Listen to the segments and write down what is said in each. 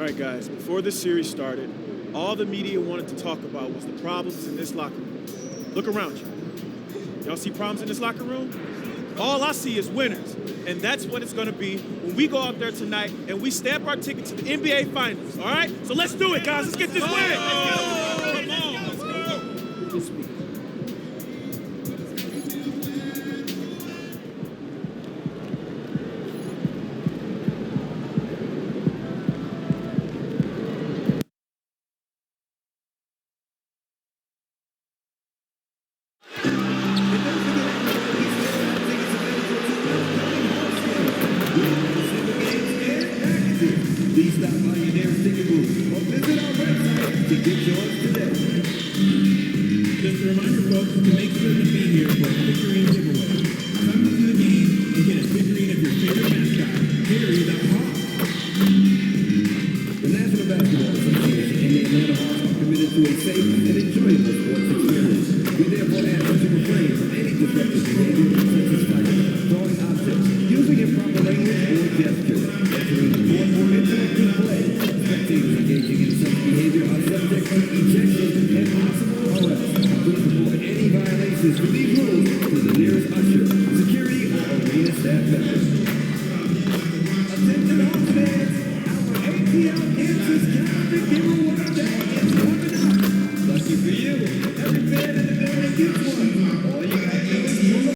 right, guys, before this series started, all the media wanted to talk about was the problems in this locker room. Look around you. Y'all see problems in this locker room? All I see is winners. And that's what it's going to be when we go out there tonight and we stamp our ticket to the NBA Finals, all right? So let's do it, guys. Let's get this win. Come on, let's go. This week. Please stop by your nearest ticket booth or visit our website to get yours today. Just a reminder, folks, to make sure to be here for a figurine giveaway. Come to the game and get a figurine of your favorite mascot, Harry the Hawk. The National Basketball Association and the Atlanta Hawks are committed to a safe and enjoyable sports experience. We therefore ask you to refrain from any disruptive behavior such as fighting, throwing objects, using improper language or gestures, entering the court or interactive play. Spectators engaging in such behavior are subject to ejection and possible arrest. Please report any violations to these rules to the nearest usher, security, or arena staff members. Attention all fans, our ATL Kansas calendar giveaway day is coming up. Lucky for you, every fan in the building gets one. All you gotta do is pull up.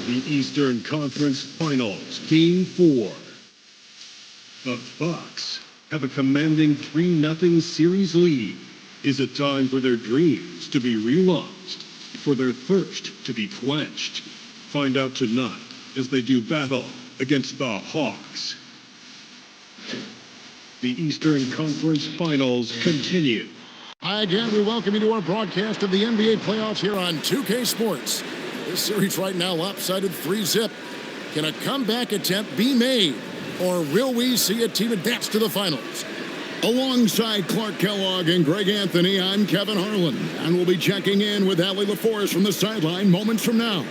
The Eastern Conference Finals, Game 4. The Bucks have a commanding 3-0 series lead. Is it time for their dreams to be realized? For their thirst to be quenched? Find out tonight as they do battle against the Hawks. The Eastern Conference Finals continue. Hi again, we welcome you to our broadcast of the NBA playoffs here on 2K Sports. This series right now lopsided 3-0. Can a comeback attempt be made? Or will we see a team advance to the finals? Alongside Clark Kellogg and Greg Anthony, I'm Kevin Harlan. And we'll be checking in with Allie LaForest from the sideline moments from now.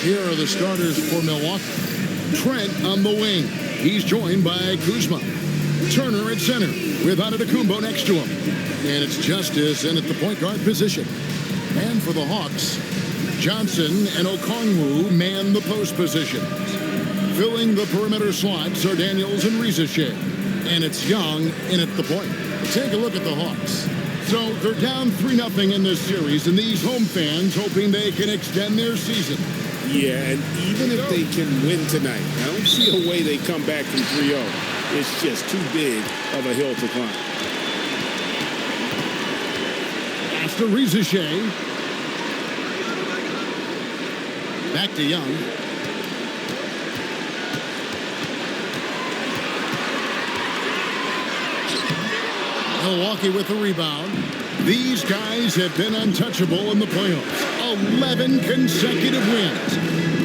Here are the starters for Milwaukee. Trent on the wing. He's joined by Kuzma. Turner at center with Antetokounmpo next to him. And it's Justice in at the point guard position. And for the Hawks, Johnson and Okongwu man the post positions. Filling the perimeter slots are Daniels and Rizachet. And it's Young in at the point. Take a look at the Hawks. So they're down 3-0 in this series, and these home fans hoping they can extend their season. Yeah, and even if they can win tonight, I don't see a way they come back from 3-0. It's just too big of a hill to climb. After Rizachet. Back to Young. Milwaukee with the rebound. These guys have been untouchable in the playoffs. 11 consecutive wins.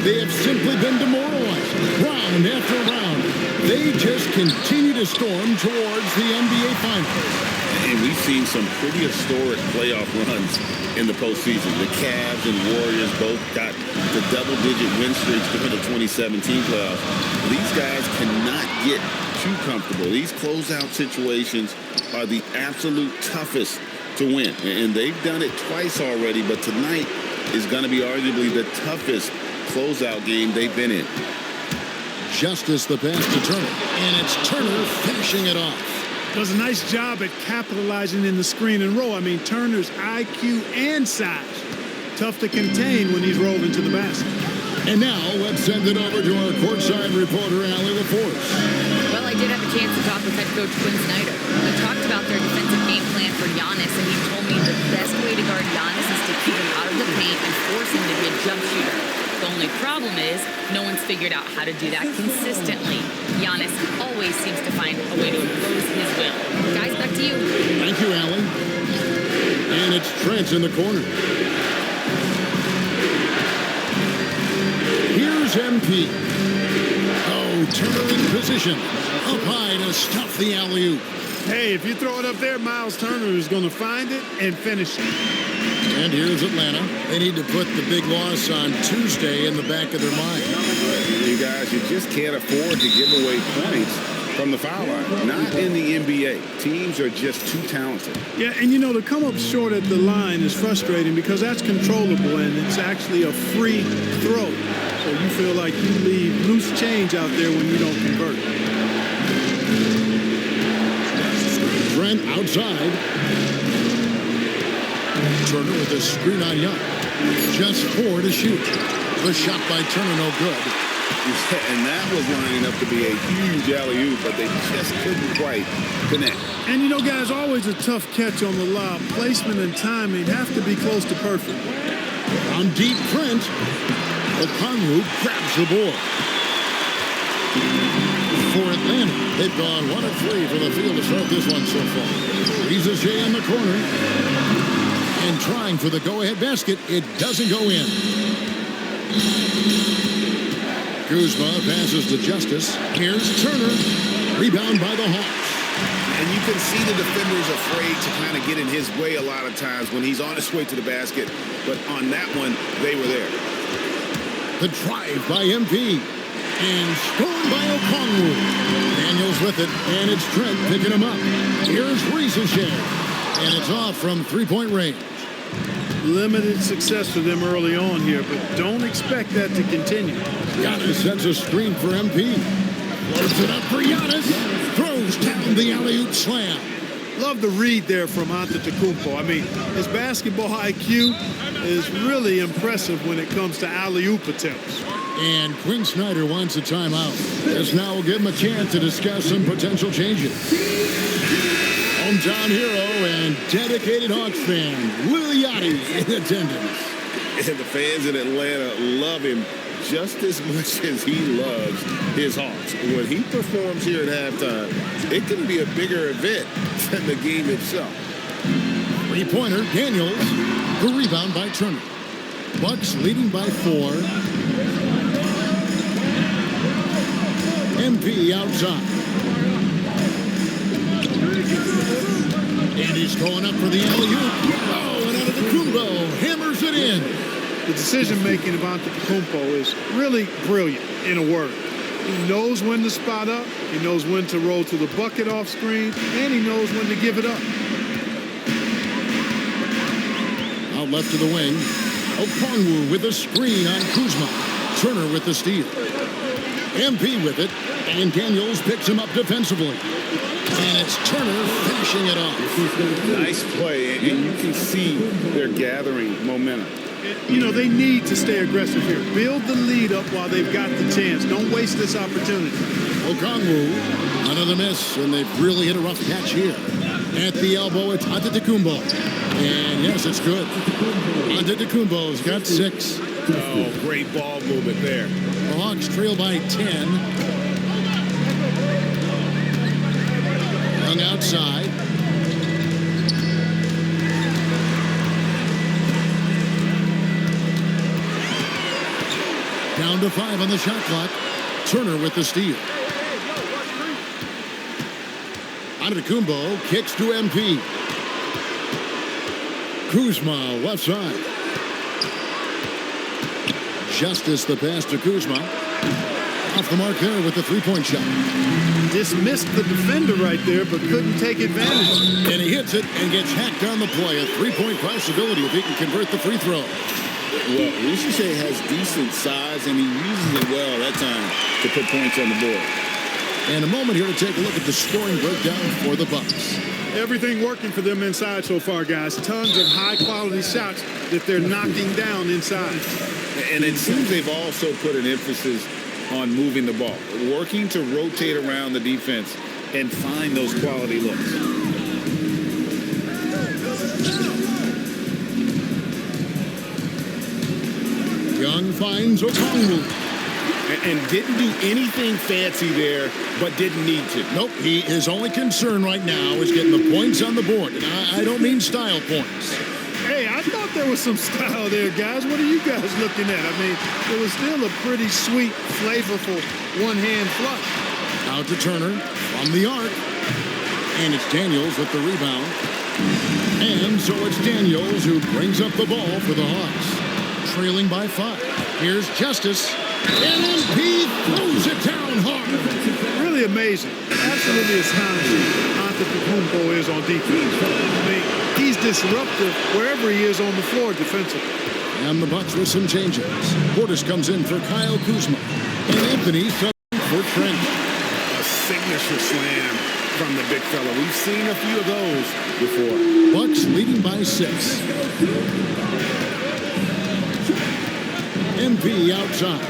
They have simply been demoralized round after round. They just continue to storm towards the NBA Finals. And we've seen some pretty historic playoff runs in the postseason. The Cavs and Warriors both got the double-digit win streaks during the 2017 playoffs. These guys cannot get too comfortable. These closeout situations are the absolute toughest to win. And they've done it twice already, but tonight is going to be arguably the toughest closeout game they've been in. Justice the pass to Turner. And it's Turner finishing it off. Does a nice job at capitalizing in the screen and roll. I mean, Turner's IQ and size. Tough to contain when he's rolled into the basket. And now let's send it over to our courtside reporter, Allie LaForest. Well, I did have a chance to talk with head coach Quinn Snyder. We talked about their defensive game plan for Giannis, and he told me the best way to guard Giannis is to keep him out of the paint and force him to be a jump shooter. The only problem is no one's figured out how to do that consistently. Giannis always seems to find a way to impose his will. Guys, back to you. Thank you, Allie. And it's Trent in the corner. Here's MP. Oh, Turner in position. Up high to stuff the alley-oop. Hey, if you throw it up there, Miles Turner is going to find it and finish it. And here's Atlanta. They need to put the big loss on Tuesday in the back of their mind. You guys, you just can't afford to give away points from the foul line. Not in the NBA. Teams are just too talented. Yeah, and you know, to come up short at the line is frustrating because that's controllable and it's actually a free throw. So you feel like you leave loose change out there when you don't convert. Trent outside. Turner with a screen on Young. Just 4 to shoot. The shot by Turner, no good. And that was lining up to be a huge alley-oop, but they just couldn't quite connect. And you know, guys, always a tough catch on the lob. Placement and timing have to be close to perfect. On deep, Trent. Okongwu grabs the board. For Atlanta, they've gone 1 of 3 for the field to start this one so far. Reza Shea on the corner. And trying for the go-ahead basket. It doesn't go in. Kuzma passes to Justice. Here's Turner. Rebound by the Hawks. And you can see the defenders afraid to kind of get in his way a lot of times when he's on his way to the basket. But on that one, they were there. The drive by MP. And scored by Okongwu. Daniels with it. And it's Trent picking him up. Here's Reza Shea. And it's off from three-point range. Limited success for them early on here, but don't expect that to continue. Giannis sets a screen for MP. Loads it up for Giannis. Throws down the alley-oop slam. Love the read there from Antetokounmpo. I mean, his basketball IQ is really impressive when it comes to alley-oop attempts. And Quinn Snyder wants a timeout. This now will give him a chance to discuss some potential changes. Hometown hero and dedicated Hawks fan, Lil Yachty in attendance. And the fans in Atlanta love him just as much as he loves his Hawks. When he performs here at halftime, it can be a bigger event than the game itself. Three-pointer, Daniels. The rebound by Turner. Bucks leading by 4. MP outside. And he's going up for the alley-oop. Oh, and Antetokounmpo hammers it in. The decision-making of Antetokounmpo is really brilliant, in a word. He knows when to spot up, he knows when to roll to the bucket off screen, and he knows when to give it up. Out left to the wing. Okongwu with a screen on Kuzma. Turner with the steal. MP with it, and Daniels picks him up defensively. And it's Turner finishing it off. Nice play, and you can see they're gathering momentum. You know, they need to stay aggressive here. Build the lead up while they've got the chance. Don't waste this opportunity. Okongwu, another miss, and they've really hit a rough patch here. At the elbow, it's Antetokounmpo. And yes, it's good. Antetokounmpo's got 6. Oh, great ball movement there. The Hawks trail by 10. Young outside. Down to 5 on the shot clock. Turner with the steal. Antetokounmpo kicks to MP. Kuzma left side. Justice the pass to Kuzma. Off the mark there with the three-point shot. Dismissed the defender right there, but couldn't take advantage. And he hits it and gets hacked on the play. A three-point possibility if he can convert the free throw. Well, Ricochet has decent size, and he uses it well that time to put points on the board. And a moment here to take a look at the scoring breakdown for the Bucks. Everything working for them inside so far, guys. Tons of high-quality shots that they're knocking down inside. And it seems they've also put an emphasis on moving the ball, working to rotate around the defense and find those quality looks. Young finds Okongwu. And didn't do anything fancy there, but didn't need to. Nope, his only concern right now is getting the points on the board. And I don't mean style points. Hey, I thought there was some style there, guys. What are you guys looking at? I mean, it was still a pretty sweet, flavorful one-hand flush. Out to Turner from the arc. And it's Daniels with the rebound. And so it's Daniels who brings up the ball for the Hawks. Trailing by 5. Here's Justice. And MP throws it down hard. Really amazing. Absolutely astonishing. Antetokounmpo is on defense. I mean, he's disruptive wherever he is on the floor defensively. And the Bucks with some changes. Portis comes in for Kyle Kuzma. And Anthony for Trent. A signature slam from the big fella. We've seen a few of those before. Bucks leading by 6. MP outside.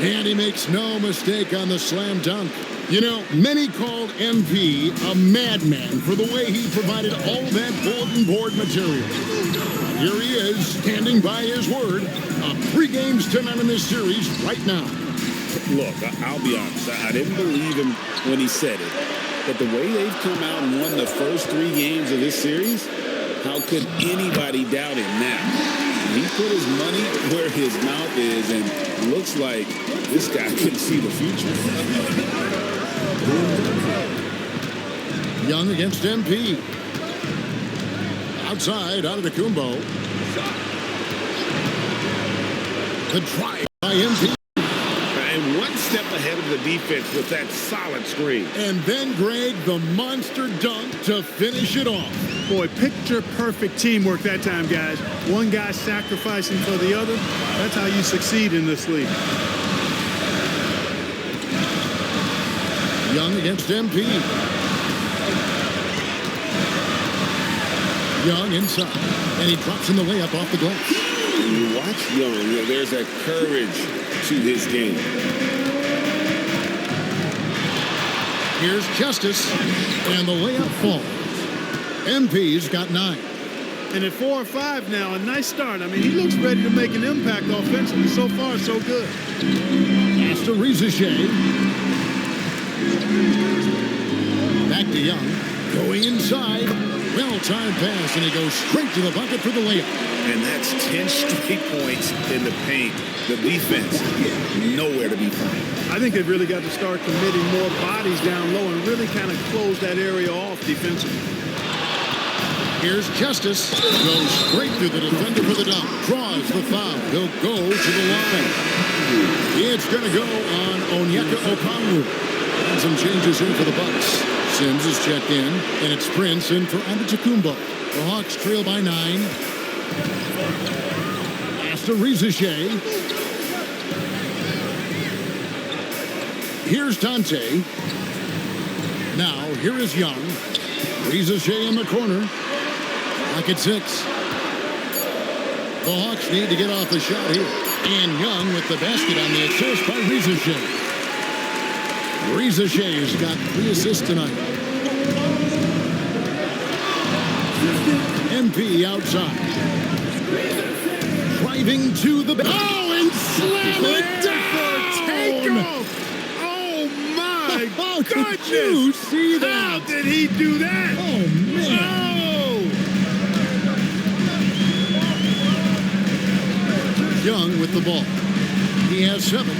And he makes no mistake on the slam dunk. You know, many called MP a madman for the way he provided all that bulletin board material. Here he is, standing by his word. 3 games to none in this series right now. Look, I'll be honest. I didn't believe him when he said it. But the way they've come out and won the first 3 games of this series, how could anybody doubt him now? He put his money where his mouth is, and looks like this guy can see the future. Young against MP. Outside, Antetokounmpo. The drive by MP. And one step ahead of the defense with that solid screen. And then, Greg, the monster dunk to finish it off. Boy, picture-perfect teamwork that time, guys. One guy sacrificing for the other. That's how you succeed in this league. Young against MP. Young inside. And he drops in the layup off the glass. When you watch Young, there's a courage to his game. Here's Justice. And the layup falls. MP's got 9. And at 4 or 5 now, a nice start. I mean, he looks ready to make an impact offensively. So far, so good. Pass to Rizichet. Back to Young. Going inside. Well-timed pass, and he goes straight to the bucket for the layup. And that's 10 straight points in the paint. The defense, nowhere to be found. I think they've really got to start committing more bodies down low and really kind of close that area off defensively. Here's Justice. Goes straight through the defender for the dunk. Draws the foul. He'll go to the line. It's going to go on Onyeka Okongwu. And some changes in for the Bucks. Sims is checked in, and it's Prince in for Antetokounmpo. The Hawks trail by 9. Pass to Rizichet. Here's Dante. Now, here is Young. Rizichet in the corner. Back at 6. The Hawks need to get off the shot here. And Young with the basket on the assist by Rizichet. Rizichet's got 3 assists tonight. MP outside. Driving to the... Oh, and slam it down! Takeoff! Oh, my goodness! Did you see that? How did he do that? Oh, man. Oh! Young with the ball. He has 7.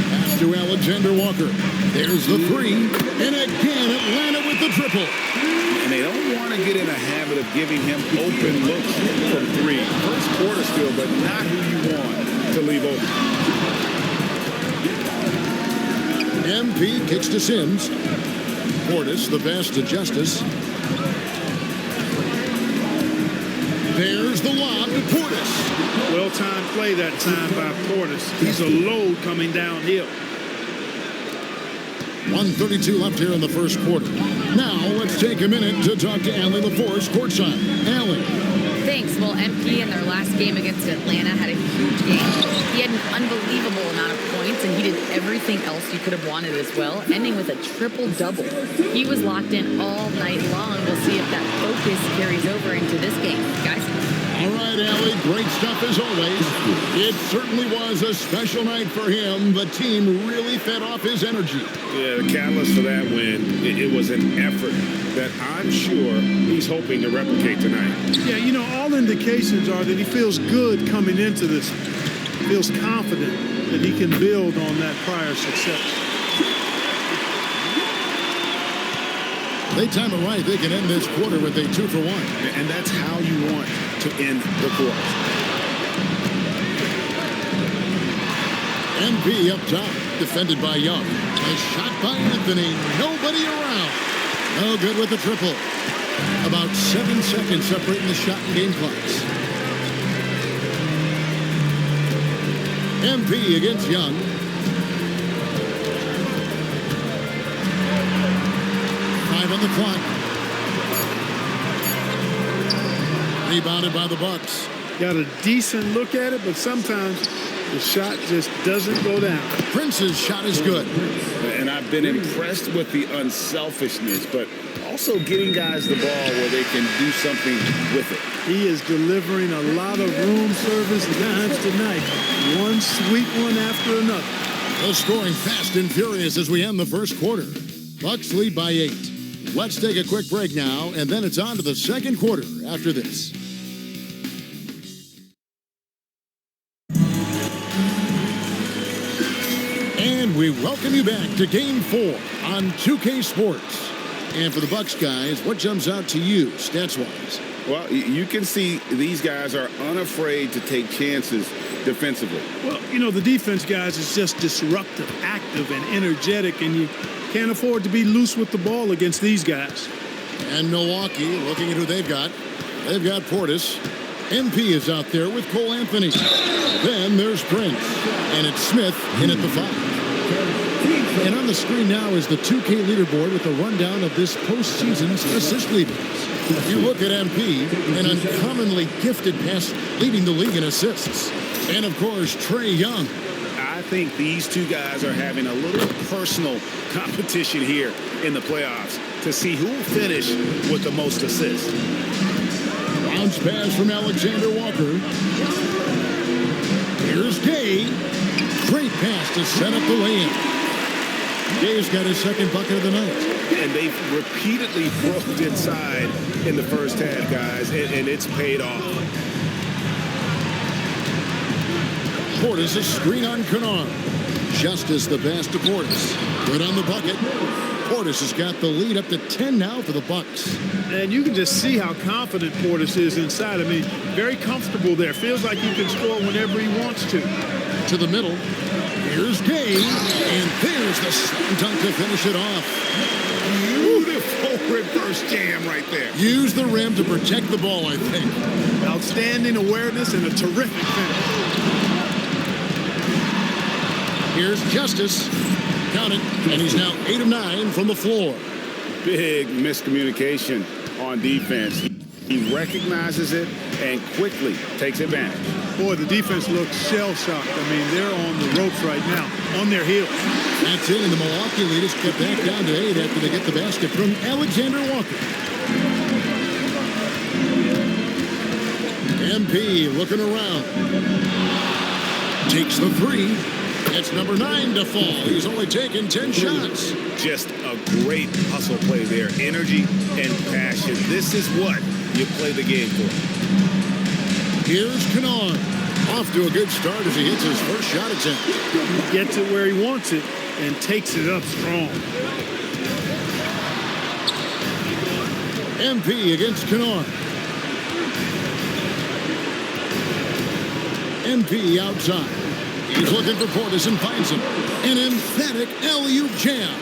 Pass to Alexander Walker. There's the 3. And again, Atlanta with the triple. And they don't want to get in a habit of giving him open looks from 3. First quarter still, but not who you want to leave open. MP kicks to Sims. Portis, the pass to Justice. There's the lob to Portis. Well-timed play that time by Portis. He's a load coming downhill. 1:32 left here in the first quarter. Now, let's take a minute to talk to Allie LaForce courtside. Allie. Thanks. Well, MP in their last game against Atlanta had a huge game. He had an unbelievable amount of points, and he did everything else you could have wanted as well, ending with a triple-double. He was locked in all night long. We'll see if that focus carries over into this game. Guys? All right, Allie, great stuff as always. It certainly was a special night for him. The team really fed off his energy. Yeah, the catalyst for that win, it was an effort that I'm sure he's hoping to replicate tonight. Yeah, you know, all indications are that he feels good coming into this. Feels confident that he can build on that prior success. They time it right. They can end this quarter with a 2-for-1. And that's how you want to end the quarter. MP up top, defended by Young. A shot by Anthony. Nobody around. No good with the triple. About 7 seconds separating the shot and game clocks. MP against Young. On the clock. Rebounded by the Bucks. Got a decent look at it, but sometimes the shot just doesn't go down. Prince's shot is good. And I've been impressed with the unselfishness, but also getting guys the ball where they can do something with it. He is delivering a lot of room service dimes tonight. One sweet one after another. The scoring fast and furious as we end the first quarter. Bucks lead by 8. Let's take a quick break now, and then it's on to the second quarter after this. And we welcome you back to Game 4 on 2K Sports. And for the Bucks guys, what jumps out to you, stats-wise? Well, you can see these guys are unafraid to take chances defensively. Well, you know, the defense, guys, is just disruptive, active, and energetic, and you can't afford to be loose with the ball against these guys. And Milwaukee, looking at who they've got Portis. MP is out there with Cole Anthony. Then there's Prince. And it's Smith in at the 5. And on the screen now is the 2K leaderboard with a rundown of this postseason's assist leaders. You look at MP, an uncommonly gifted passer, leading the league in assists. And, of course, Trae Young. I think these two guys are having a little personal competition here in the playoffs to see who will finish with the most assists. Bounce pass from Alexander Walker. Here's Gay. Great pass to set up the lay-in. Gay's got his second bucket of the night. And they've repeatedly broke inside in the first half, guys, and it's paid off. Portis a screen on Kennard. Justice the pass to Portis. Good on the bucket. Portis has got the lead up to 10 now for the Bucks. And you can just see how confident Portis is inside. I mean, very comfortable there. Feels like he can score whenever he wants to. To the middle. Here's Gay. And there's the slam dunk to finish it off. Beautiful reverse jam right there. Use the rim to protect the ball, I think. Outstanding awareness and a terrific finish. Here's Justice. Count it. And he's now 8 of 9 from the floor. Big miscommunication on defense. He recognizes it and quickly takes advantage. Boy, the defense looks shell-shocked. I mean, they're on the ropes right now, on their heels. That's it, and the Milwaukee leaders get back down to 8 after they get the basket from Alexander Walker. MP looking around. Takes the 3. It's number 9 to fall. He's only taken 10 shots. Just a great hustle play there. Energy and passion. This is what you play the game for. Here's Kennard. Off to a good start as he hits his first shot attempt. He gets it where he wants it and takes it up strong. MP against Kennard. MP outside. He's looking for Portis and finds him. An emphatic alley-oop jam.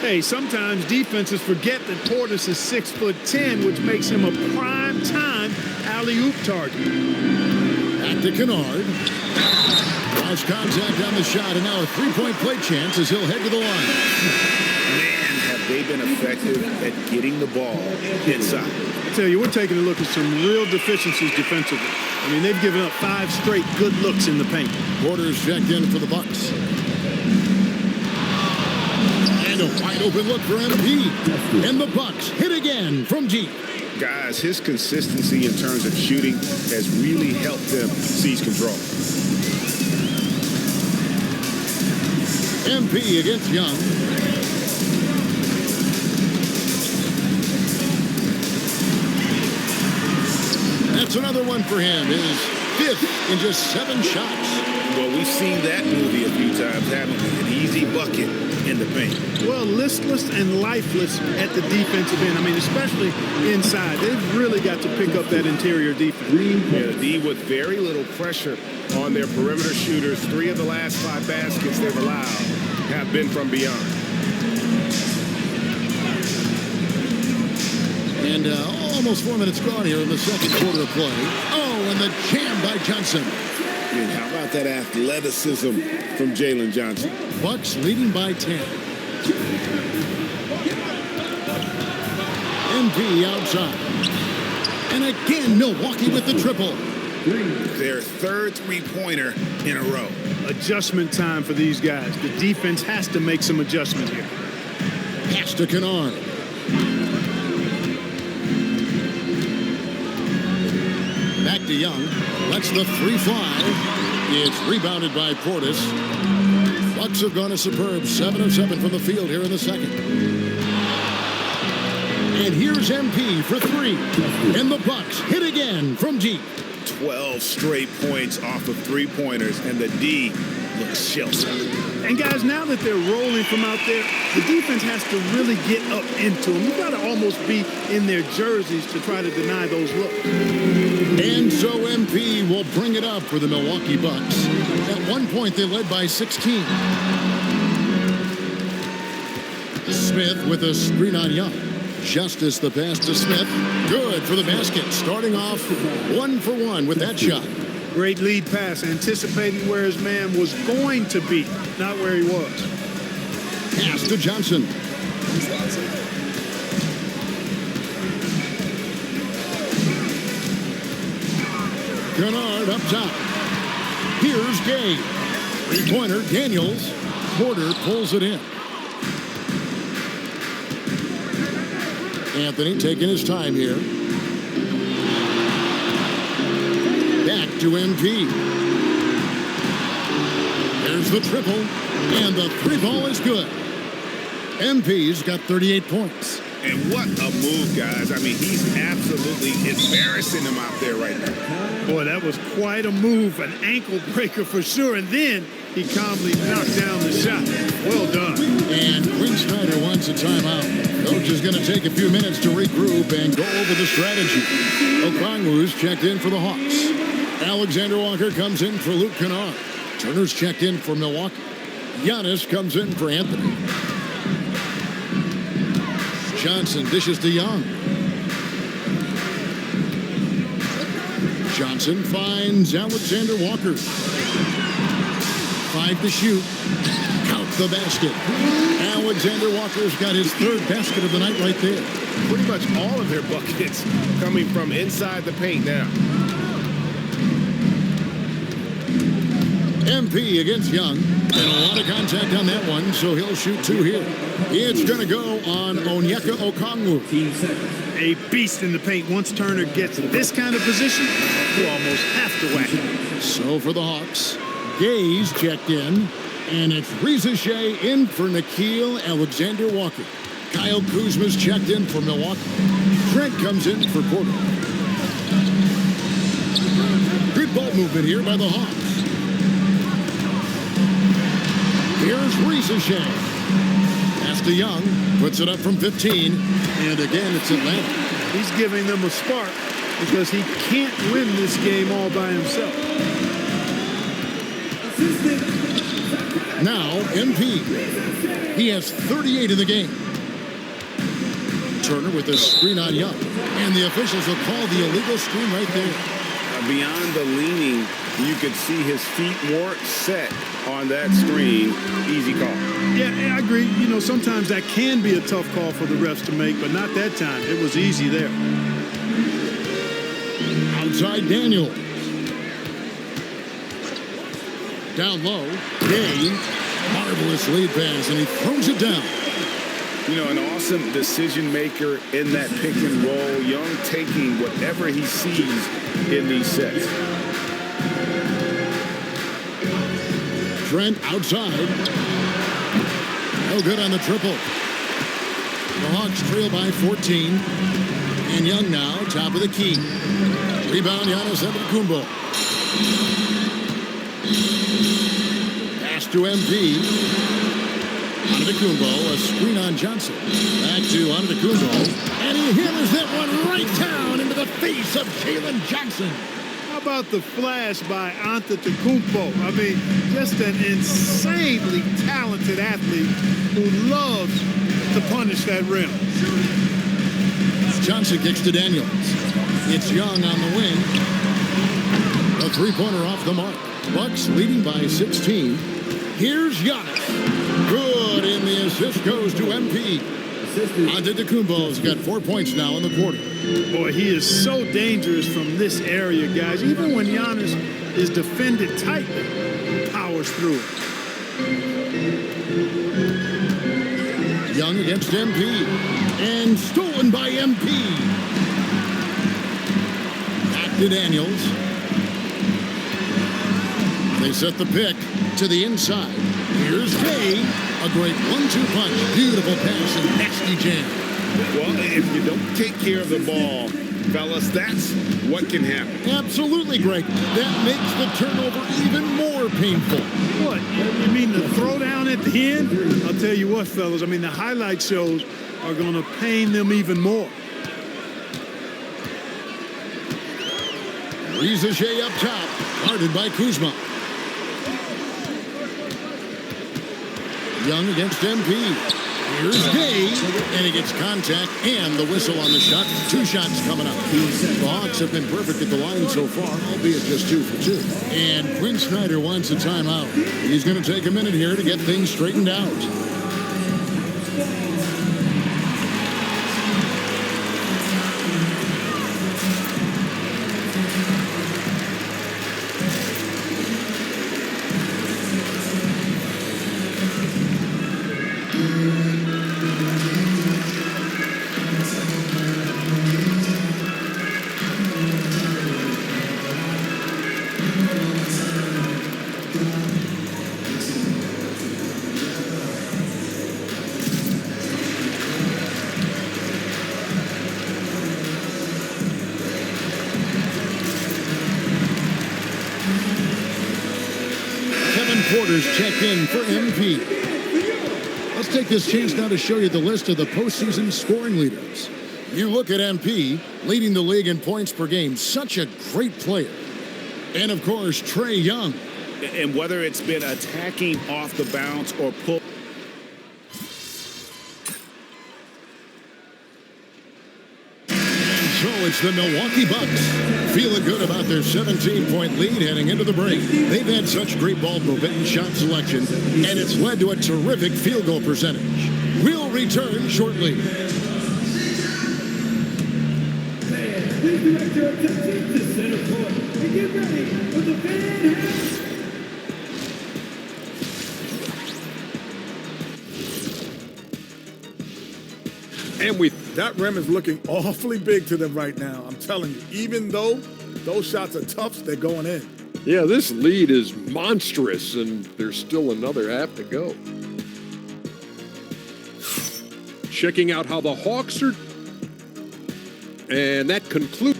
Hey, sometimes defenses forget that Portis is 6'10", which makes him a prime-time alley-oop target. Back to Kennard. Lost contact on the shot, and now a three-point play chance as he'll head to the line. Man, have they been effective at getting the ball inside. I tell you, we're taking a look at some real deficiencies defensively. I mean, they've given up 5 straight good looks in the paint. Porter's checked in for the Bucks. And a wide open look for MP. And the Bucks hit again from deep. Guys, his consistency in terms of shooting has really helped them seize control. MP against Young. That's another one for him. His 5th in just 7 shots. Well, we've seen that movie a few times, haven't we? An easy bucket in the paint. Well, listless and lifeless at the defensive end. I mean, especially inside. They've really got to pick up that interior defense. Yeah, the D with very little pressure on their perimeter shooters. 3 of the last 5 baskets they've allowed have been from beyond. And almost 4 minutes gone here in the second quarter of play. Oh, and the jam by Johnson. And how about that athleticism from Jalen Johnson? Bucks leading by 10. MP outside. And again, Milwaukee with the triple. Their 3rd three-pointer in a row. Adjustment time for these guys. The defense has to make some adjustment here. Pass to Kennard. Back to Young. Lets the 3 fly. It's rebounded by Portis. Bucks have gone a superb 7 of 7 from the field here in the second. And here's MP for 3. And the Bucks hit again from deep. 12 straight points off of three-pointers, and the D looks sheltered. And guys, now that they're rolling from out there, the defense has to really get up into them. You've got to almost be in their jerseys to try to deny those looks. And so MP will bring it up for the Milwaukee Bucks. At one point, they led by 16. Smith with a screen on Young. Justice the pass to Smith. Good for the basket. Starting off 1 for 1 with that shot. Great lead pass, anticipating where his man was going to be, not where he was. Pass to Johnson. Kennard up top. Here's Gay. 3-pointer, Daniels. Porter pulls it in. Anthony taking his time here. Back to MP. There's the triple, and the 3-ball is good. MP's got 38 points. And what a move, guys. I mean, he's absolutely embarrassing them out there right now. Boy, that was quite a move, an ankle breaker for sure. And then he calmly knocked down the shot. Well done. And Quinn Snyder wants a timeout. Coach is going to take a few minutes to regroup and go over the strategy. Okongwu's checked in for the Hawks. Alexander Walker comes in for Luke Kennard. Turner's checked in for Milwaukee. Giannis comes in for Anthony. Johnson dishes to Young. Johnson finds Alexander Walker. 5 to shoot. Count the basket. Alexander Walker's got his 3rd basket of the night right there. Pretty much all of their buckets coming from inside the paint now. MP against Young. And a lot of contact on that one, so he'll shoot 2 here. It's going to go on Onyeka Okongwu. A beast in the paint. Once Turner gets this kind of position, you almost have to whack him. So for the Hawks, Gay's checked in, and it's Rizachet in for Nickeil Alexander Walker. Kyle Kuzma's checked in for Milwaukee. Trent comes in for Porter. Good ball movement here by the Hawks. Here's Rizachet. Pass to Young. Puts it up from 15. And again, it's Atlanta. He's giving them a spark because he can't win this game all by himself. Now, MP. He has 38 in the game. Turner with a screen on Young. And the officials will call the illegal screen right there. Beyond the leaning, you could see his feet weren't set on that screen. Easy call. Yeah, I agree. You know, sometimes that can be a tough call for the refs to make, but not that time. It was easy there. Outside Daniel. Down low. Gay. Marvelous lead pass, and he throws it down. You know, an awesome decision maker in that pick and roll. Young taking whatever he sees in these sets. Trent outside. No good on the triple. The Hawks trail by 14. And Young now, top of the key. Rebound, Giannis Antetokounmpo. Pass to MP. Antetokounmpo, a screen on Johnson. Back to Antetokounmpo. And he hammers that one right down into the face of Jalen Johnson. How about the flash by Antetokounmpo? I mean, just an insanely talented athlete who loves to punish that rim. Johnson kicks to Daniels. It's Young on the wing. A three-pointer off the mark. Bucks leading by 16. Here's Giannis. Good, and the assist goes to MP. Antetokounmpo's got 4 points now in the quarter. Boy, he is so dangerous from this area, guys. Even when Giannis is defended tightly, he powers through it. Young against MP. And stolen by MP. Back to Daniels. They set the pick to the inside. Here's Gay. A great 1-2 punch. Beautiful pass and nasty jam. Well, if you don't take care of the ball, fellas, that's what can happen. Absolutely, Greg. That makes the turnover even more painful. What? You mean the throwdown at the end? I'll tell you what, fellas. I mean, the highlight shows are going to pain them even more. Reza Shea up top, guarded by Kuzma. Young against MP. Here's Gay, and he gets contact and the whistle on the shot. 2 shots coming up. The Hawks have been perfect at the line so far, albeit just 2 for 2. And Quinn Snyder wants a timeout. He's going to take a minute here to get things straightened out. Porter's checked in for MP. Let's take this chance now to show you the list of the postseason scoring leaders. You look at MP, leading the league in points per game. Such a great player. And, of course, Trae Young. And whether it's been attacking off the bounce or pull. So it's the Milwaukee Bucks feeling good about their 17-point lead heading into the break. They've had such great ball movement and shot selection, and it's led to a terrific field goal percentage. We'll return shortly. Please direct your attention to center court and get ready for the fan. And that rim is looking awfully big to them right now. I'm telling you, even though those shots are tough, they're going in. Yeah, this lead is monstrous, and there's still another half to go. Checking out how the Hawks are. And that concludes.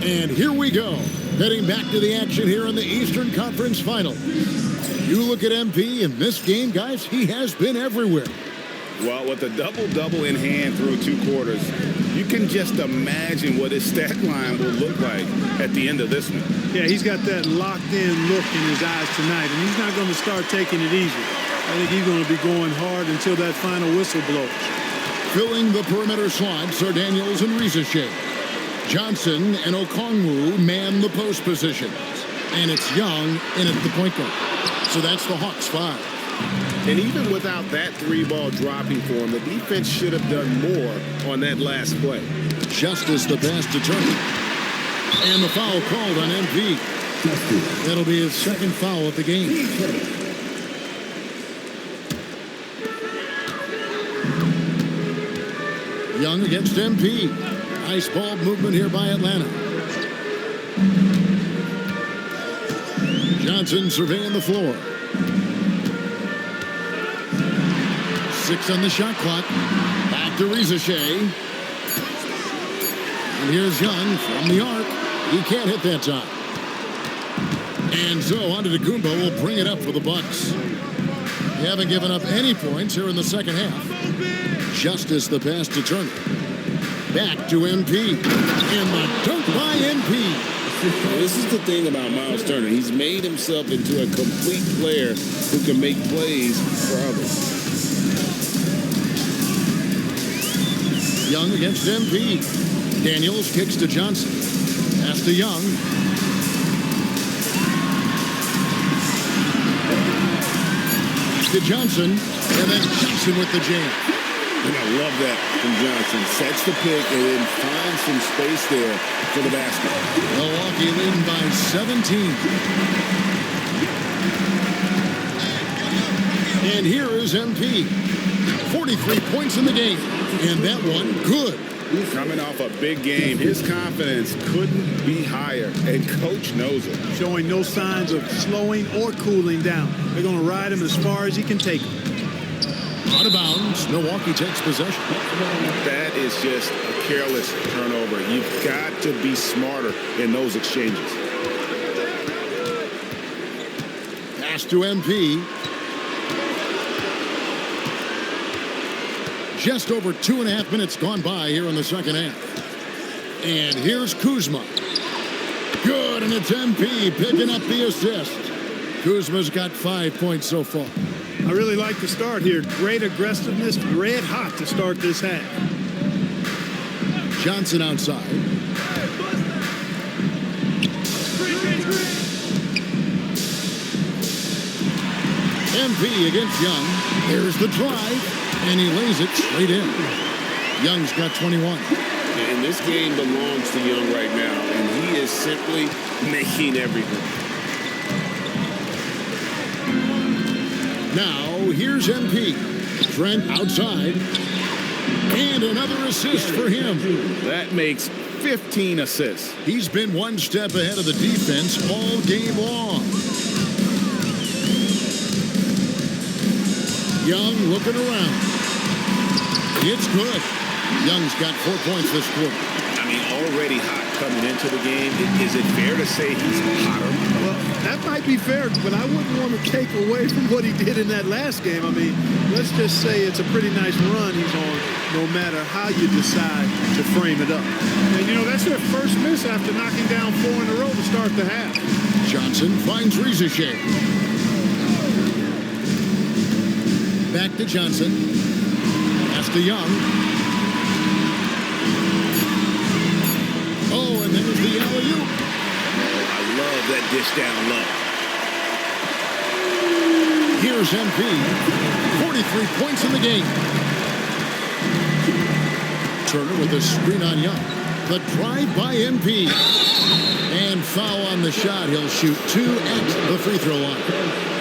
And here we go, heading back to the action here in the Eastern Conference Finals. You look at MP in this game, guys, he has been everywhere. Well, with a double-double in hand through 2 quarters, you can just imagine what his stat line will look like at the end of this one. Yeah, he's got that locked-in look in his eyes tonight, and he's not going to start taking it easy. I think he's going to be going hard until that final whistle blows. Filling the perimeter slots are Daniels and Reza Shea. Johnson and Okongwu man the post positions. And it's Young in at the point guard. So that's the Hawks 5. And even without that 3-ball dropping for him, the defense should have done more on that last play. Just as the pass determined. And the foul called on MP. That'll be his second foul of the game. Young against MP. Nice ball movement here by Atlanta. Johnson surveying the floor. 6 on the shot clock. Back to Rizashea. And here's Young from the arc. He can't hit that time. And so Antetokounmpo will bring it up for the Bucks. They haven't given up any points here in the second half. Justice the pass to Turner. Back to MP. And the dunk by MP. This is the thing about Miles Turner. He's made himself into a complete player who can make plays for others. Young against MP. Daniels kicks to Johnson. Pass to Young. To Johnson. And then Johnson with the jam. And I love that from Johnson. Sets the pick and then finds some space there for the basket. Milwaukee leading by 17. And here is MP. 43 points in the game. And that one good. Coming off a big game, his confidence couldn't be higher, and coach knows it. Showing no signs of slowing or cooling down. They're going to ride him as far as he can take him. Out of bounds, Milwaukee takes possession. That is just a careless turnover. You've got to be smarter in those exchanges. Pass to MP. Just over 2.5 minutes gone by here in the second half. And here's Kuzma. Good, and it's MP picking up the assist. Kuzma's got 5 points so far. I really like the start here. Great aggressiveness, red hot to start this half. Johnson outside. MP against Young. There's the drive. And he lays it straight in. Young's got 21. And this game belongs to Young right now, and he is simply making everything. Now, here's MP. Trent outside. And another assist for him. That makes 15 assists. He's been one step ahead of the defense all game long. Young looking around. It's good. Young's got 4 points this quarter. I mean, already hot coming into the game. Is it fair to say he's hotter? Well, that might be fair, but I wouldn't want to take away from what he did in that last game. I mean, let's just say it's a pretty nice run he's on, no matter how you decide to frame it up. And, you know, that's their first miss after knocking down 4 in a row to start the half. Johnson finds Rizashea. Back to Johnson. Pass to Young. Oh, and there's the alley-oop. I love that dish down low. Here's MP. 43 points in the game. Turner with a screen on Young. The drive by MP. And foul on the shot. He'll shoot 2 at the free throw line.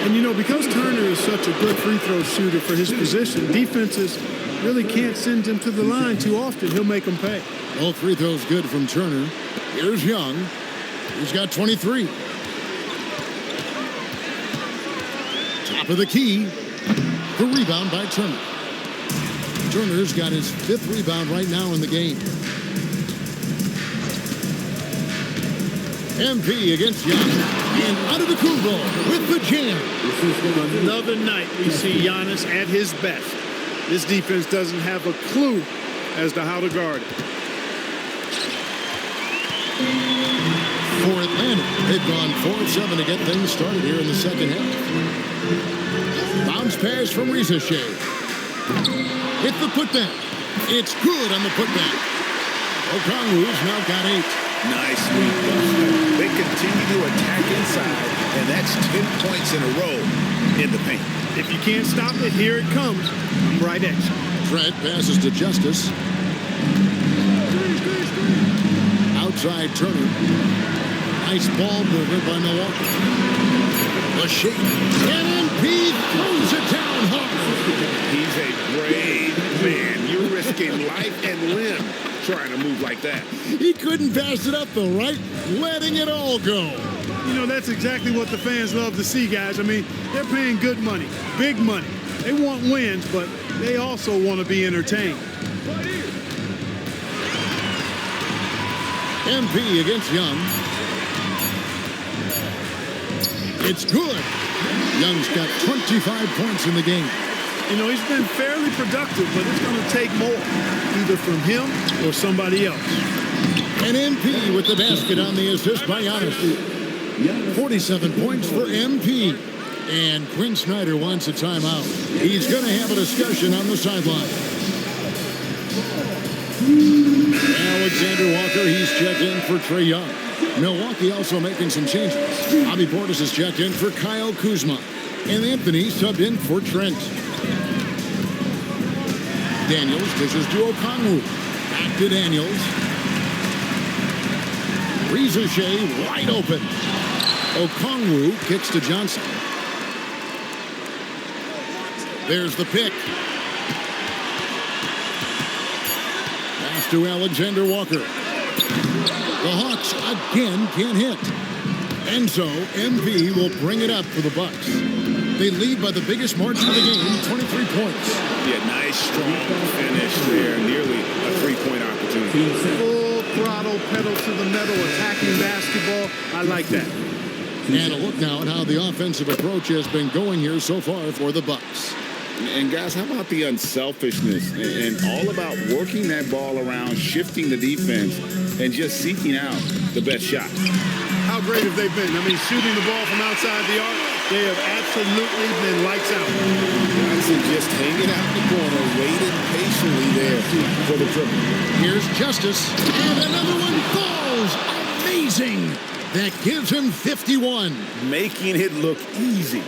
And, you know, because Turner is such a good free throw shooter for his position, defenses really can't send him to the line too often. He'll make them pay. All free throws good from Turner. Here's Young. He's got 23. Top of the key. The rebound by Turner. Turner's got his 5th rebound right now in the game. MP against Young. And Antetokounmpo with the jam. This is another night we see Giannis at his best. This defense doesn't have a clue as to how to guard it. For Atlanta, they've gone 4-7 to get things started here in the second half. Bounce pass from Rizashea. Hit the putback. It's good on the putback. Okongwu's now got 8. Nice sweep. They continue to attack inside, and that's 10 points in a row in the paint. If you can't stop it, here it comes. Right at you. Trent passes to Justice. Out outside Turner. Nice ball movement by Milwaukee. The shake. And MP throws it down hard. He's a brave man. You're risking life and limb trying to move like that. He couldn't pass it up though, right? Letting it all go. You know, that's exactly what the fans love to see, guys. I mean, they're paying good money, big money. They want wins, but they also want to be entertained. MP against Young. It's good. Young's got 25 points in the game. You know, he's been fairly productive, but it's going to take more, either from him or somebody else. And MP with the basket on the assist by Giannis. 47 points for MP. And Quinn Snyder wants a timeout. He's going to have a discussion on the sideline. Alexander Walker, he's checked in for Trae Young. Milwaukee also making some changes. Bobby Portis is checked in for Kyle Kuzma. And Anthony subbed in for Trent. Daniels dishes to Okongwu. Back to Daniels. Reza Shea wide open. Okongwu kicks to Johnson. There's the pick. Pass to Alexander Walker. The Hawks again can't hit. And so MP will bring it up for the Bucks. They lead by the biggest margin of the game, 23 points. Yeah, nice, strong finish there. Nearly a three-point opportunity. Full throttle, pedal to the metal, attacking basketball. I like that. And a look now at how the offensive approach has been going here so far for the Bucks. And guys, how about the unselfishness and all about working that ball around, shifting the defense, and just seeking out the best shot. How great have they been? I mean, shooting the ball from outside the arc, they have absolutely been lights out. Johnson just hanging out in the corner, waiting patiently there for the dribble. Here's Justice, and another one falls. Amazing. That gives him 51. Making it look easy.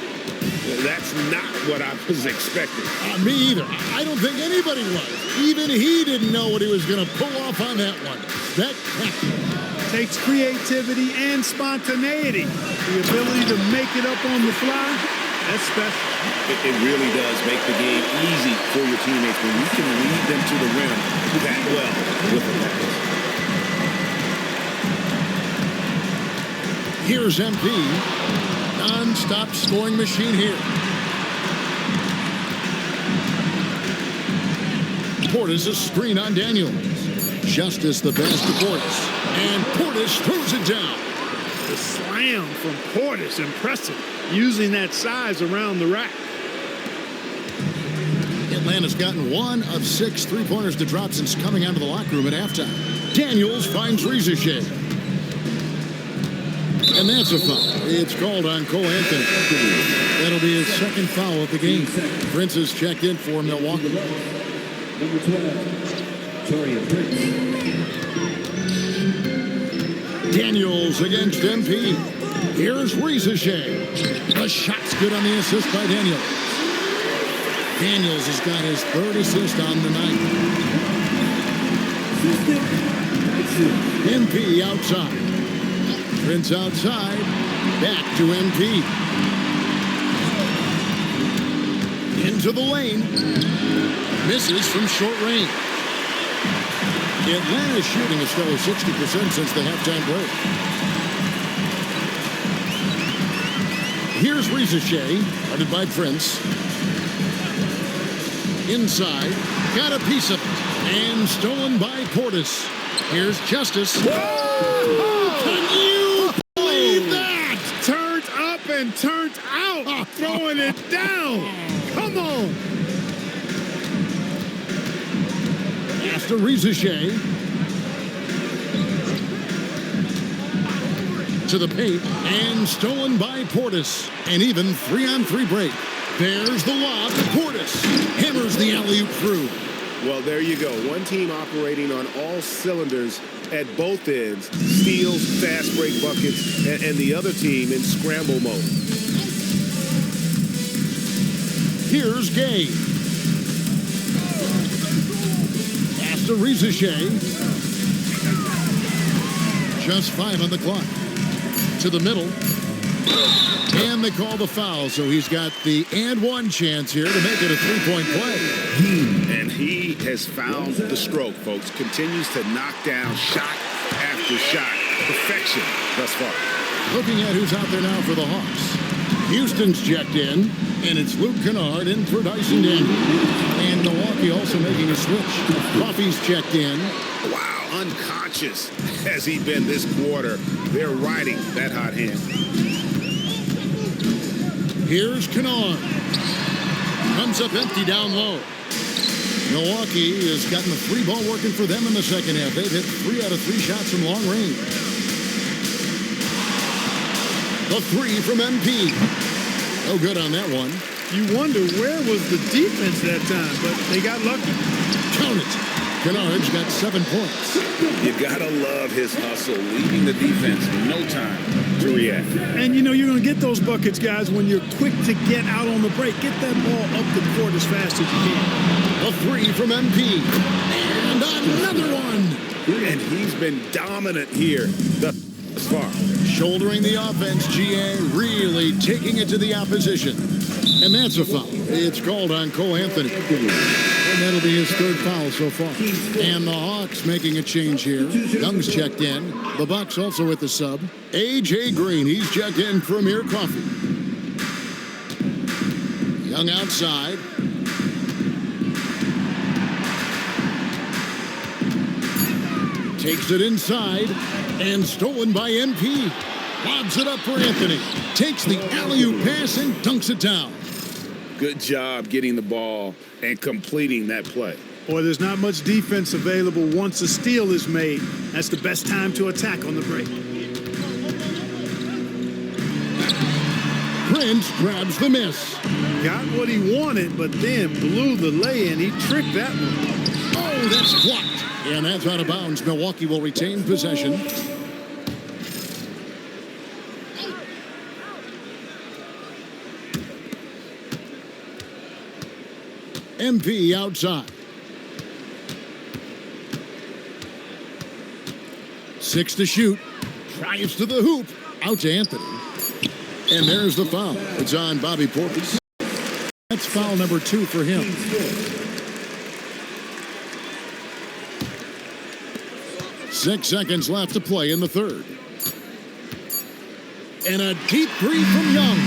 That's not what I was expecting. Me either. I don't think anybody was. Even he didn't know what he was going to pull off on that one. Spectacular. Takes creativity and spontaneity. The ability to make it up on the fly, that's special. It really does make the game easy for your teammates when you can lead them to the rim that well with the pass. Here's MP. Non-stop scoring machine here. Portis a screen on Daniels. Justice the pass to Portis. And Portis throws it down. The slam from Portis, impressive. Using that size around the rack. Atlanta's gotten 1 of 6 three-pointers to drop since coming out of the locker room at halftime. Daniels finds Reza Shea. And that's a foul. It's called on Cole Anthony. That'll be his second foul of the game. Prince is checked in for Milwaukee. Number 12, Torian Prince. Daniels against MP. Here's Reza Shea. The shot's good on the assist by Daniels. Daniels has got his 3rd assist on the night. MP outside. Prince outside. Back to MP. Into the lane. Misses from short range. Atlanta's shooting is still 60% since the halftime break. Here's Reza Shea, guarded by Prince. Inside, got a piece of it, and stolen by Portis. Here's Justice. Whoa! Can you believe that? Turned up and turned out. Throwing it down. Come on. After Reza Shea. To the paint, and stolen by Portis. And even 3-on-3 break. There's the lob to Portis. Hammers the alley-oop through. Well, there you go. One team operating on all cylinders at both ends. Steals, fast break buckets, and the other team in scramble mode. Here's Gay. Pass to Reza Shea. Just 5 on the clock. To the middle. And they call the foul, so he's got the and one chance here to make it a three-point play. And he has found the stroke, folks. Continues to knock down shot after shot. Perfection thus far. Looking at who's out there now for the Hawks. Houston's checked in, and it's Luke Kennard in for Dyson Daniels. And Milwaukee also making a switch. Coffey's checked in. Wow, unconscious has he been this quarter. They're riding that hot hand. Here's Kennard. Comes up empty down low. Milwaukee has gotten the three ball working for them in the second half. They've hit 3 out of 3 shots from long range. The three from MP. No good on that one. You wonder where was the defense that time, but they got lucky. Count it. Kennard's got 7 points. You gotta love his hustle, leaving the defense no time to react. And you know you're going to get those buckets, guys, when you're quick to get out on the break. Get that ball up the court as fast as you can. A three from MP. And another one. And he's been dominant here thus far. Shouldering the offense, GA really taking it to the opposition. And that's a foul. It's called on Cole Anthony. And that'll be his 3rd foul so far. And the Hawks making a change here. Young's checked in. The Bucks also with the sub. A.J. Green, he's checked in for Amir Coffey. Young outside. Takes it inside. And stolen by MP. Lobs it up for Anthony. Takes the alley-oop pass and dunks it down. Good job getting the ball and completing that play. Boy, there's not much defense available once a steal is made. That's the best time to attack on the break. Prince grabs the miss. Got what he wanted, but then blew the lay-in. He tricked that one. Oh, that's blocked. And that's out of bounds. Milwaukee will retain possession. MP outside. 6 to shoot. Drives to the hoop. Out to Anthony. And there's the foul. It's on Bobby Portis. That's foul number 2 for him. Six seconds left to play in the third. And a deep three from Young.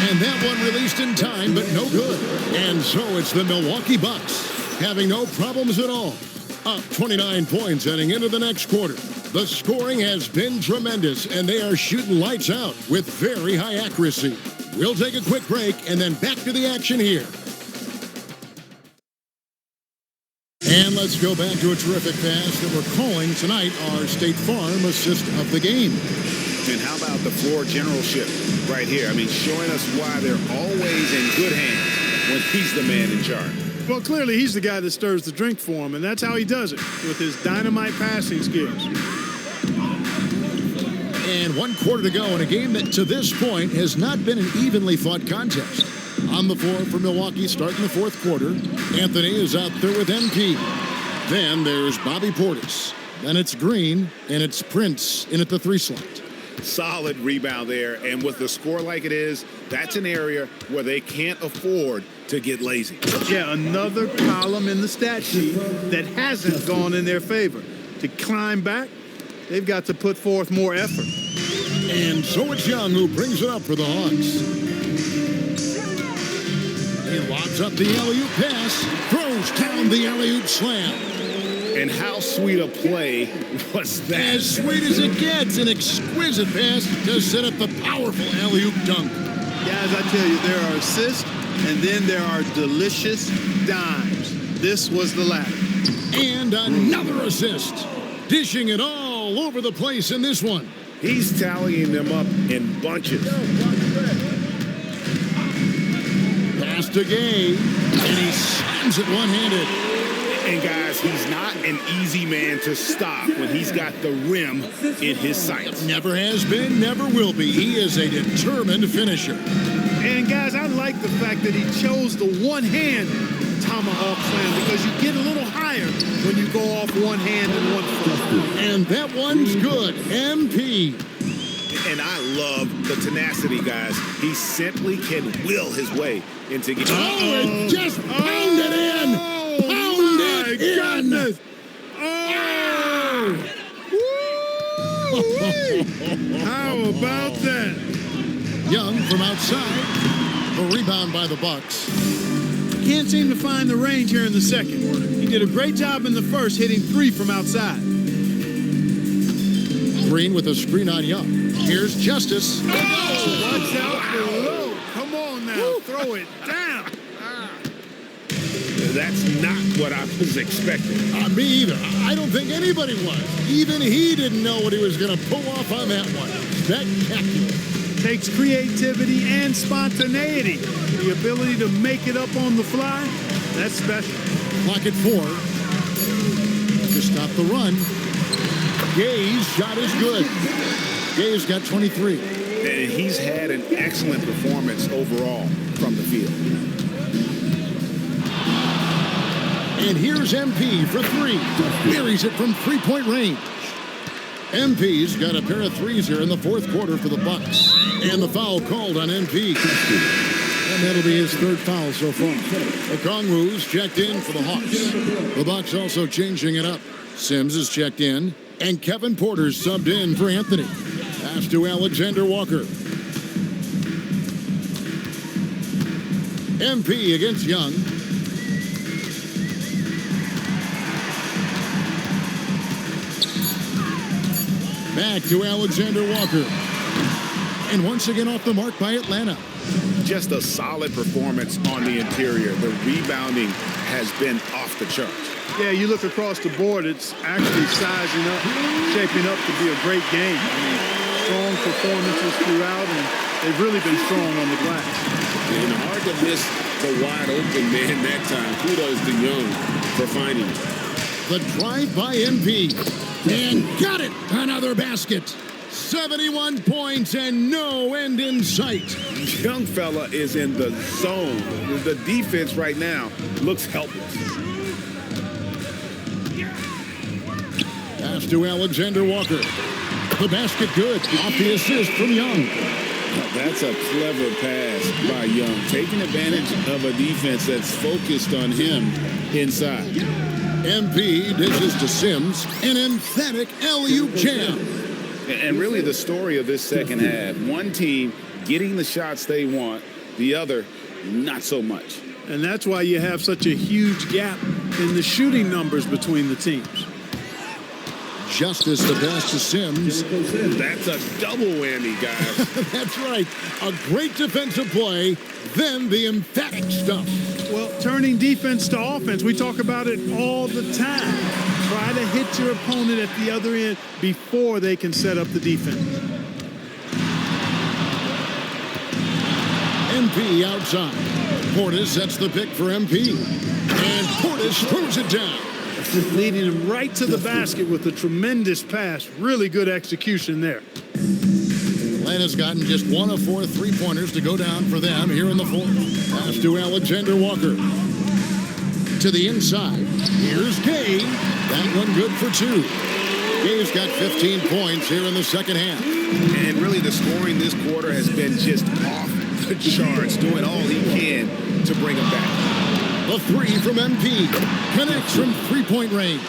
And that one released in time, but no good. And so it's the Milwaukee Bucks having no problems at all. Up 29 points heading into the next quarter. The scoring has been tremendous, and they are shooting lights out with very high accuracy. We'll take a quick break and then back to the action here. And let's go back to a terrific pass that we're calling tonight our State Farm assist of the game. And how about the floor generalship right here? I mean, showing us why they're always in good hands when he's the man in charge. Well, clearly he's the guy that stirs the drink for him, and that's how he does it, with his dynamite passing skills. And 1 quarter to go in a game that to this point has not been an evenly fought contest. On the floor for Milwaukee starting the 4th quarter. Anthony is out there with MP. Then there's Bobby Portis. Then it's Green, and it's Prince in at the 3 slot. Solid rebound there, and with the score like it is, that's an area where they can't afford to get lazy. Yeah, another column in the stat sheet that hasn't gone in their favor. To climb back, they've got to put forth more effort. And so it's Young who brings it up for the Hawks. He lobs up the alley-oop pass, throws down the alley-oop slam. And how sweet a play was that? As sweet as it gets, an exquisite pass to set up the powerful alley-oop dunk. Guys, I tell you, there are assists, and then there are delicious dimes. This was the latter. And another assist. Dishing it all over the place in this one. He's tallying them up in bunches. Pass to Gay, and he slams it one-handed. And guys, he's not an easy man to stop when he's got the rim in his sights. Never has been, never will be. He is a determined finisher. And guys, I like the fact that he chose the one-hand tomahawk slam because you get a little higher when you go off one hand and one foot. And And that one's good. MP. And I love the tenacity, guys. He simply can will his way into getting. And just pound it in. Pound it in. Goodness. How about that? Young from outside. The rebound by the Bucks. Can't seem to find the range here in the second. He did a great job in the first, hitting 3 from outside. Green with a screen on Young. Here's Justice. Watch out below. Come on now, throw it down. That's not what I was expecting. Me either. I don't think anybody was. Even he didn't know what he was going to pull off on that one. Spectacular. Takes creativity and spontaneity. The ability to make it up on the fly, that's special. Clock at 4. To stop the run. Gay's shot is good. Gay's got 23. And he's had an excellent performance overall from the field. And here's MP for 3. Buries it from three-point range. MP's got a pair of threes here in the fourth quarter for the Bucks. And the foul called on MP. And that'll be his 3rd foul so far. Okongwu's checked in for the Hawks. The Bucks also changing it up. Sims is checked in. And Kevin Porter's subbed in for Anthony. Pass to Alexander Walker. MP against Young. Back to Alexander Walker. And once again off the mark by Atlanta. Just a solid performance on the interior. The rebounding has been off the charts. Yeah, you look across the board, it's actually sizing up, shaping up to be a great game. I mean, strong performances throughout, and they've really been strong on the glass. And hard to miss the wide open man that time. Kudos to Young for finding it. The drive by MP. And got it! Another basket. 71 points and no end in sight. Young fella is in the zone. The defense right now looks helpless. Pass to Alexander Walker. The basket good. Off the assist from Young. That's a clever pass by Young, taking advantage of a defense that's focused on him inside. MP dishes to Sims. An emphatic alley-oop jam. And really the story of this second half, one team getting the shots they want, the other not so much. And that's why you have such a huge gap in the shooting numbers between the teams. Justice the pass to Sims. That's a double whammy, guys. That's right. A great defensive play, then the emphatic stuff. Well, turning defense to offense, we talk about it all the time. Try to hit your opponent at the other end before they can set up the defense. MP outside. Portis sets the pick for MP. And Portis throws it down. Leading him right to the basket with a tremendous pass. Really good execution there. Atlanta's gotten just 1 of 4 3-pointers to go down for them here in the fourth. Pass to Alexander Walker. To the inside. Here's Gay. That one good for 2. Gay's got 15 points here in the second half. And really the scoring this quarter has been just off the charts, doing all he can to bring him back. The 3 from MP. Connects from 3-point range.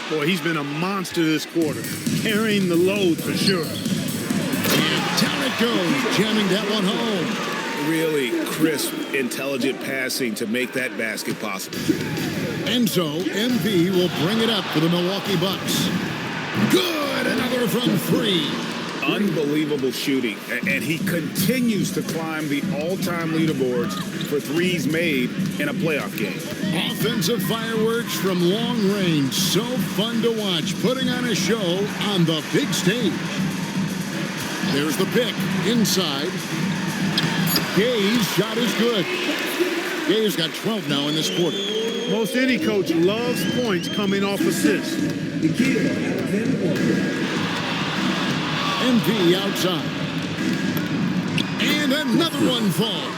Boy, he's been a monster this quarter. Carrying the load for sure. And down it goes. Jamming that one home. Really crisp, intelligent passing to make that basket possible. And so MP will bring it up for the Milwaukee Bucks. Good. Another from 3. Unbelievable shooting, and he continues to climb the all-time leaderboards for threes made in a playoff game. Offensive fireworks from long range. So fun to watch, putting on a show on the big stage. There's the pick inside. Gay's shot is good. Gay's got 12 now in this quarter. Most any coach loves points coming off assists. MP outside. And another one falls.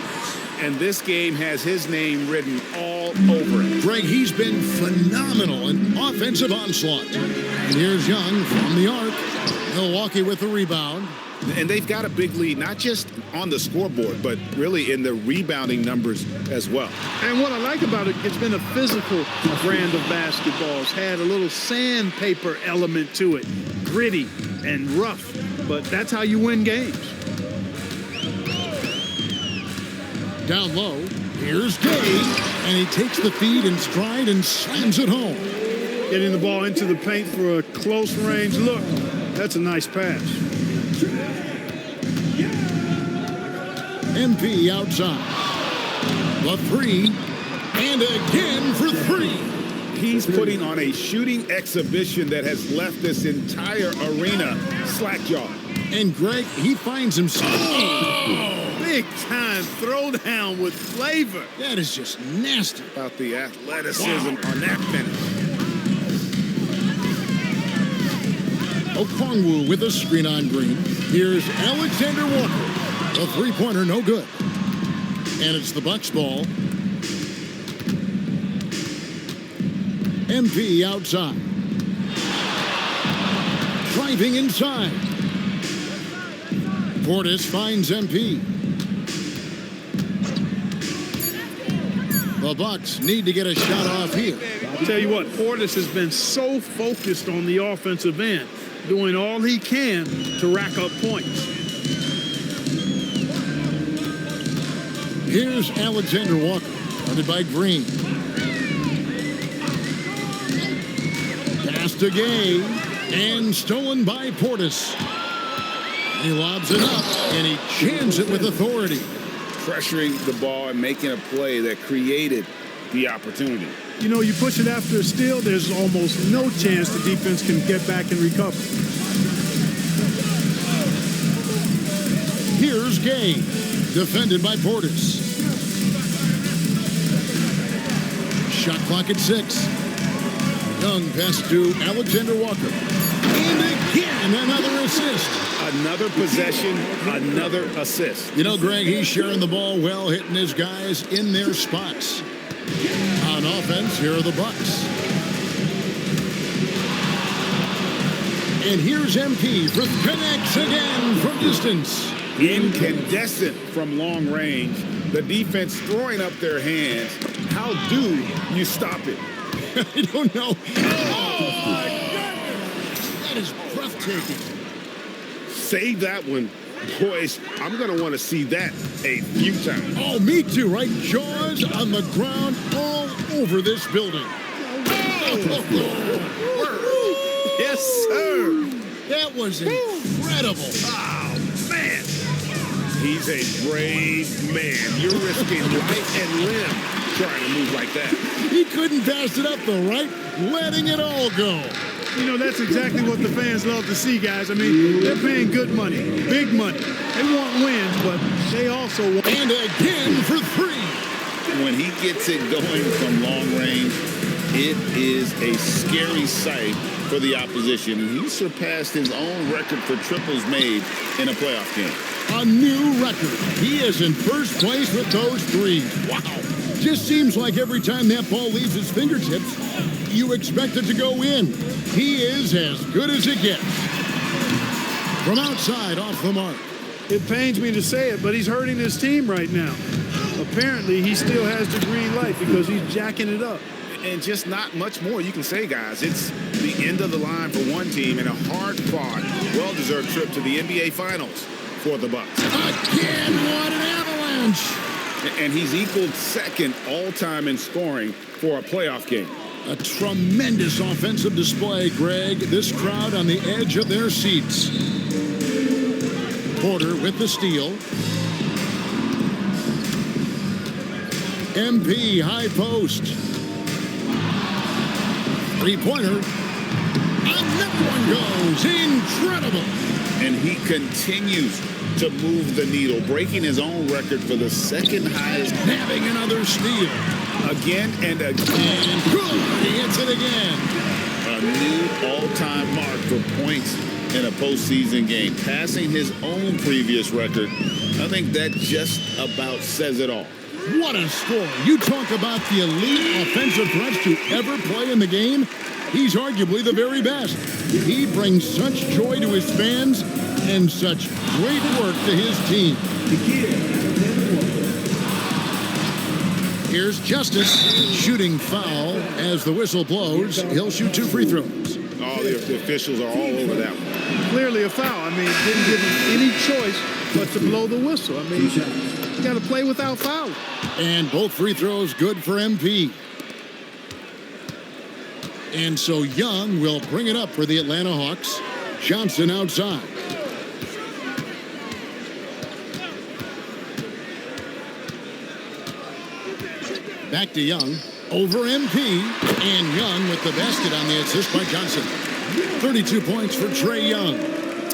And this game has his name written all over it. Great Greg, he's been phenomenal in offensive onslaught. And here's Young from the arc. Milwaukee with the rebound. And they've got a big lead, not just on the scoreboard, but really in the rebounding numbers as well. And what I like about it, it's been a physical brand of basketball. It's had a little sandpaper element to it, gritty and rough, but that's how you win games. Down low, here's Gay, and he takes the feed in stride and slams it home. Getting the ball into the paint for a close range look. That's a nice pass. MP outside. The three, and again for three. He's putting on a shooting exhibition that has left this entire arena slack-jawed. And Greg, he finds himself. Big time throwdown with flavor. That is just nasty. About the athleticism on that finish. Okongwu with a screen on Green. Here's Alexander Walker. A three-pointer, no good. And it's the Bucks ball. MP outside. Driving inside. Portis finds MP. The Bucks need to get a shot off here. I'll tell you what, Portis has been so focused on the offensive end, doing all he can to rack up points. Here's Alexander Walker, guarded by Green. Pass to Gay, and stolen by Portis. He lobs it up, and he jams it with authority. Pressuring the ball and making a play that created the opportunity. You know, you push it after a steal, there's almost no chance the defense can get back and recover. Here's Gay, defended by Portis. Shot clock at 6. Young pass to Alexander Walker. And again, another assist. Another possession, another assist. You know, Greg, he's sharing the ball well, hitting his guys in their spots. On offense, here are the Bucks. And here's MP for connects again from distance. Incandescent from long range. The defense throwing up their hands. How do you stop it? I don't know. Oh, that is breathtaking. Save that one. Boys, I'm going to want to see that a few times. Oh, me too, right? Jaws on the ground all over this building. Yes, sir. That was incredible. Oh, man. He's a brave man. You're risking life and limb trying to move like that. He couldn't pass it up the right, letting it all go. You know, that's exactly what the fans love to see, guys. I mean, they're paying good money, big money. They want wins, but they also want... And again for three. When he gets it going from long range, it is a scary sight for the opposition. And he surpassed his own record for triples made in a playoff game. A new record. He is in first place with those threes. Wow. Just seems like every time that ball leaves his fingertips, you expect it to go in. He is as good as it gets. From outside, off the mark. It pains me to say it, but he's hurting his team right now. Apparently, he still has the green light because he's jacking it up. And just not much more you can say, guys. It's the end of the line for one team and a hard-fought, well-deserved trip to the NBA Finals for the Bucks. Again, what an avalanche. And he's equaled second all-time in scoring for a playoff game. A tremendous offensive display, Greg. This crowd on the edge of their seats. Porter with the steal. MP, high post. Three-pointer. Another one goes. Incredible. And he continues to move the needle, breaking his own record for the second highest. Having another steal. Again and again. And good. He hits it again. A new all-time mark for points in a postseason game, passing his own previous record. I think that just about says it all. What a score. You talk about the elite offensive threats to ever play in the game. He's arguably the very best. He brings such joy to his fans and such great work to his team. Here's Justice shooting foul as the whistle blows. He'll shoot 2 free throws. Oh, the officials are all over that one. Clearly a foul. I mean, didn't give him any choice but to blow the whistle. I mean, you got to play without fouling. And both free throws good for MP. And so Young will bring it up for the Atlanta Hawks. Johnson outside. Back to Young. Over MP. And Young with the basket on the assist by Johnson. 32 points for Trae Young.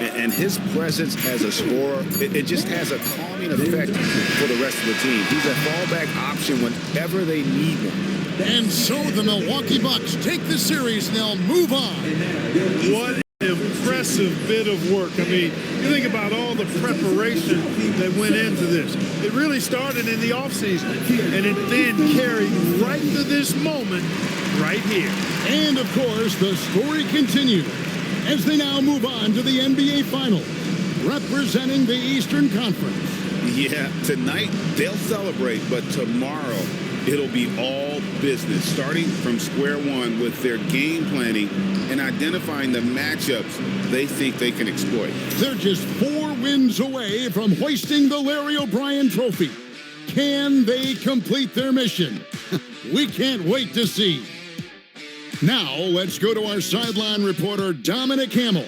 And his presence as a scorer, it just has a calming effect for the rest of the team. He's a fallback option whenever they need one. And so the Milwaukee Bucks take the series and they'll move on. What an impressive bit of work. I mean, you think about all the preparation that went into this. It really started in the offseason, and it then carried right to this moment right here. And, of course, the story continues as they now move on to the NBA Finals, representing the Eastern Conference. Yeah, tonight they'll celebrate, but tomorrow it'll be all business, starting from square one with their game planning and identifying the matchups they think they can exploit. They're just 4 wins away from hoisting the Larry O'Brien Trophy. Can they complete their mission? We can't wait to see. Now, let's go to our sideline reporter, Dominic Hamill.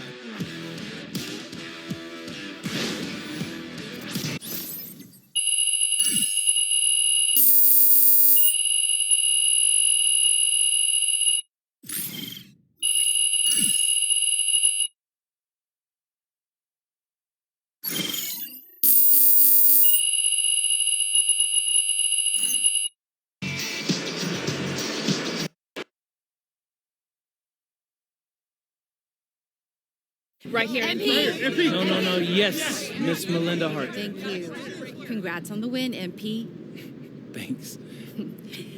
Right here. MP. No. Yes, Miss Melinda Hart. Thank you. Congrats on the win, MP. Thanks.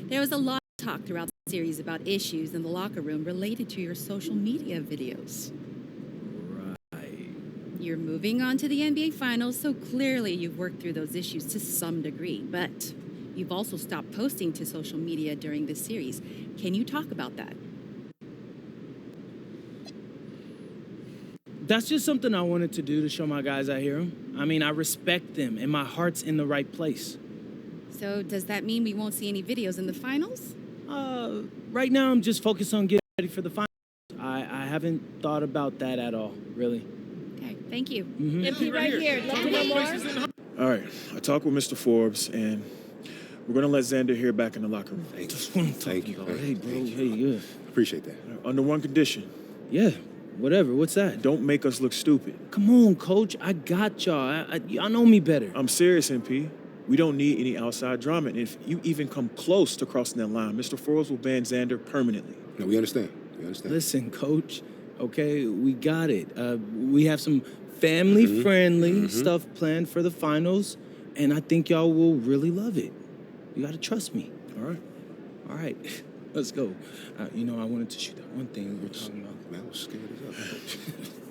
There was a lot of talk throughout the series about issues in the locker room related to your social media videos. Right. You're moving on to the NBA Finals, so clearly you've worked through those issues to some degree, but you've also stopped posting to social media during this series. Can you talk about that? That's just something I wanted to do to show my guys I hear them. I mean, I respect them, and my heart's in the right place. So does that mean we won't see any videos in the finals? Right now, I'm just focused on getting ready for the finals. I haven't thought about that at all, really. Okay, thank you. Mm-hmm. MP right here. Love to know more. All right, I talked with Mr. Forbes, and we're going to let Xander here back in the locker room. Thank you. Hey, bro. Hey, good. Appreciate that. Under one condition. Yeah, whatever. What's that? Don't make us look stupid. Come on, Coach. I got y'all. Y'all know me better. I'm serious, MP. We don't need any outside drama. And if you even come close to crossing that line, Mr. Forbes will ban Xander permanently. No, we understand. We understand. Listen, Coach, okay, we got it. We have some family-friendly stuff planned for the finals, and I think y'all will really love it. You got to trust me. All right. Let's go. I wanted to shoot that one thing we were talking about. Man, I was scared as hell.